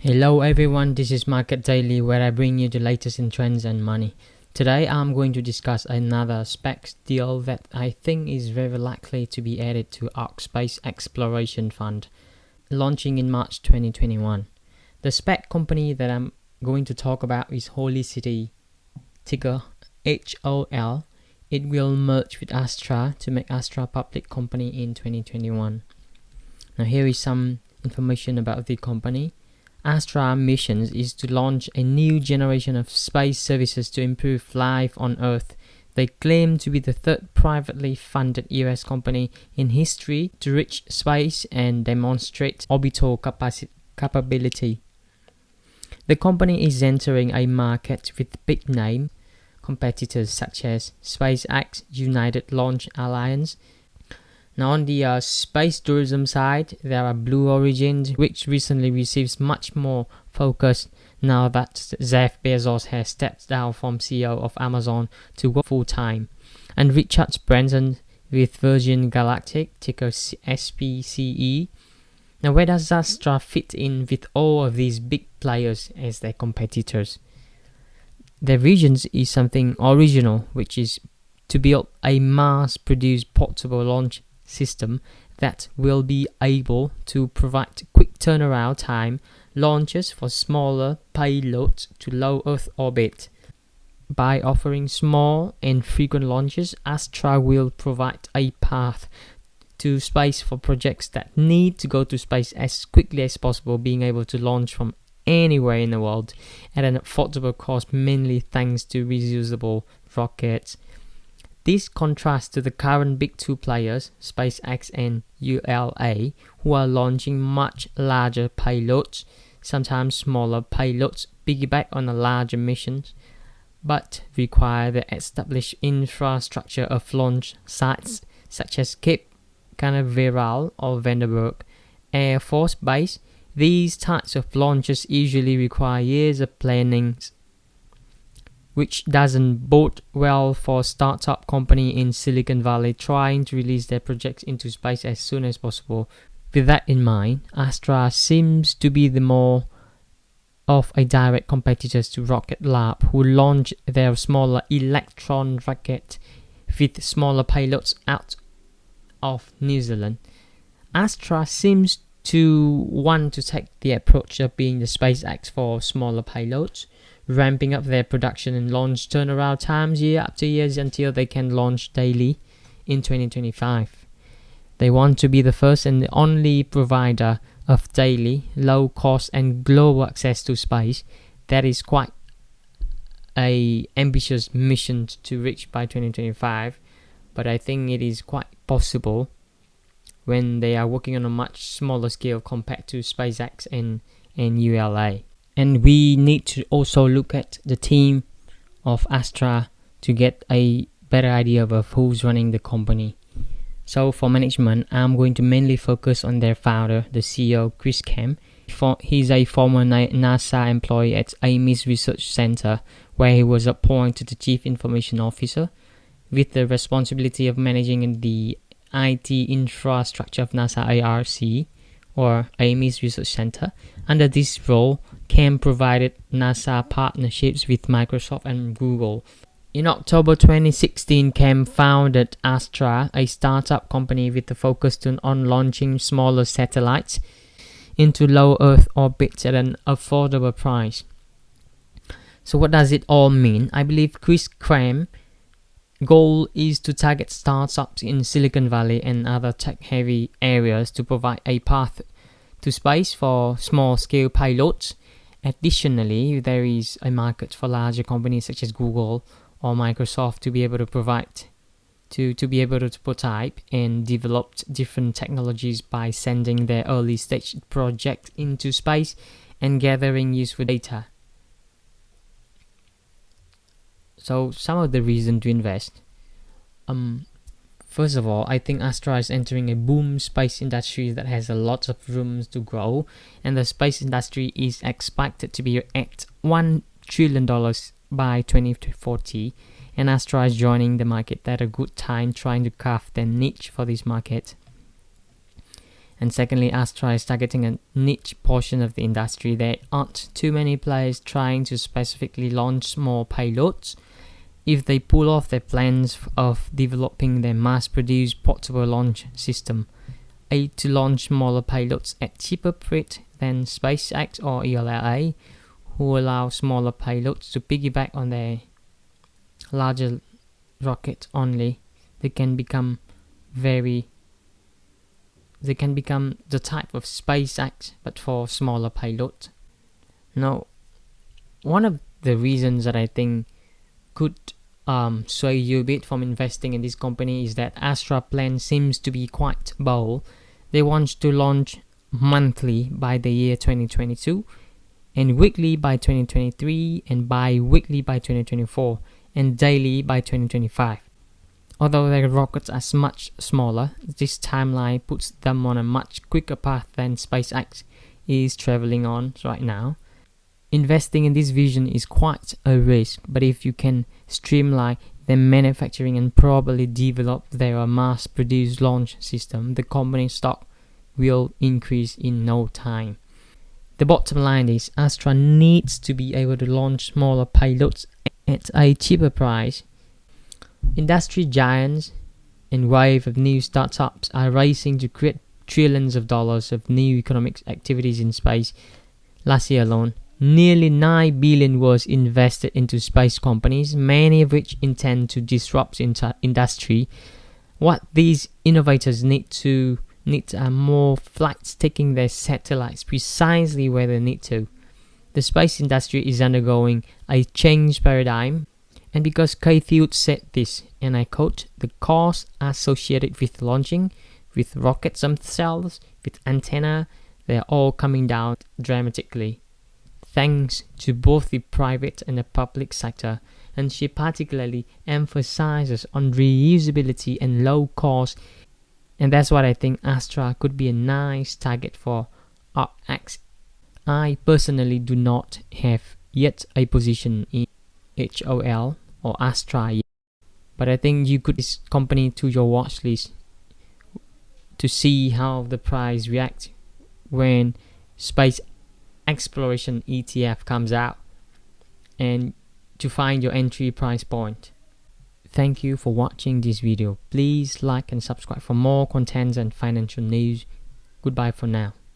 Hello everyone, this is Market Daily where I bring you the latest in trends and money. Today I'm going to discuss another SPAC deal that I think is very likely to be added to ARK Space Exploration Fund, launching in March 2021. The SPAC company that I'm going to talk about is Holy City, ticker HOL. It will merge with Astra to make Astra a public company in 2021. Now here is some information about the company. Astra missions is to launch a new generation of space services to improve life on Earth. They claim to be the third privately funded US company in history to reach space and demonstrate orbital capability. The company is entering a market with big name competitors such as SpaceX, United Launch Alliance. Now on the space tourism side, there are Blue Origin, which recently receives much more focus now that Jeff Bezos has stepped down from CEO of Amazon to work full-time, and Richard Branson with Virgin Galactic, ticker SPCE. Now where does Astra fit in with all of these big players as their competitors? Their vision is something original, which is to build a mass-produced portable launch system that will be able to provide quick turnaround time launches for smaller payloads to low Earth orbit. By offering small and frequent launches, Astra will provide a path to space for projects that need to go to space as quickly as possible, being able to launch from anywhere in the world at an affordable cost, mainly thanks to reusable rockets. This contrasts to the current big two players, SpaceX and ULA, who are launching much larger payloads, sometimes smaller payloads piggyback on a larger missions, but require the established infrastructure of launch sites such as Cape Canaveral or Vandenberg Air Force Base. These types of launches usually require years of planning, which doesn't bode well for a startup company in Silicon Valley trying to release their projects into space as soon as possible. With that in mind, Astra seems to be the more of a direct competitor to Rocket Lab, who launched their smaller Electron rocket with smaller payloads out of New Zealand. Astra seems to want to take the approach of being the SpaceX for smaller payloads, ramping up their production and launch turnaround times year after year until they can launch daily in 2025. They want to be the first and the only provider of daily, low cost and global access to space. That is quite an ambitious mission to reach by 2025, but I think it is quite possible when they are working on a much smaller scale compared to SpaceX and ULA. And we need to also look at the team of Astra to get a better idea of who's running the company. So for management, I'm going to mainly focus on their founder, the CEO, Chris Kemp. He's a former NASA employee at Ames Research Center, where he was appointed the Chief Information Officer, with the responsibility of managing the IT infrastructure of NASA ARC, or Ames Research Center. Under this role, Cam provided NASA partnerships with Microsoft and Google. In October 2016, Cam founded Astra, a startup company with a focus on launching smaller satellites into low Earth orbits at an affordable price. So what does it all mean? I believe Chris Cam's goal is to target startups in Silicon Valley and other tech-heavy areas to provide a path to space for small-scale payloads. Additionally, there is a market for larger companies such as Google or Microsoft to be able to provide to be able to prototype and develop different technologies by sending their early-stage projects into space and gathering useful data. So some of the reason to invest. First of all, I think Astra is entering a boom space industry that has a lot of room to grow, and the space industry is expected to be at $1 trillion by 2040, and Astra is joining the market at a good time, trying to carve their niche for this market. And secondly, Astra is targeting a niche portion of the industry. There aren't too many players trying to specifically launch small payloads. If they pull off their plans of developing their mass-produced portable launch system, to launch smaller payloads at cheaper rate than SpaceX or ELA, who allow smaller payloads to piggyback on their larger rocket only, they can become the type of SpaceX but for smaller payloads. Now, one of the reasons that I think could sway you a bit from investing in this company is that Astra plan seems to be quite bold. They want to launch monthly by the year 2022, and weekly by 2023, and bi-weekly by 2024, and daily by 2025. Although their rockets are much smaller, this timeline puts them on a much quicker path than SpaceX is traveling on right now. Investing in this vision is quite a risk, but if you can streamline their manufacturing and properly develop their mass-produced launch system, the company's stock will increase in no time. The bottom line is Astra needs to be able to launch smaller payloads at a cheaper price. Industry giants and wave of new startups are racing to create trillions of dollars of new economic activities in space. Last year alone, nearly 9 billion was invested into space companies, many of which intend to disrupt industry. What these innovators need are more flights taking their satellites precisely where they need to. The space industry is undergoing a change paradigm, and because Kayfield said this, and I quote, "The costs associated with launching, with rockets themselves, with antenna, they are all coming down dramatically, thanks to both the private and the public sector." And she particularly emphasizes on reusability and low cost, and that's what I think Astra could be a nice target for ARKX. I personally do not have yet a position in HOL or Astra yet, but I think you could add this company to your watch list to see how the price reacts when Space Exploration ETF comes out, and to find your entry price point. Thank you for watching this video. Please like and subscribe for more content and financial news. Goodbye for now.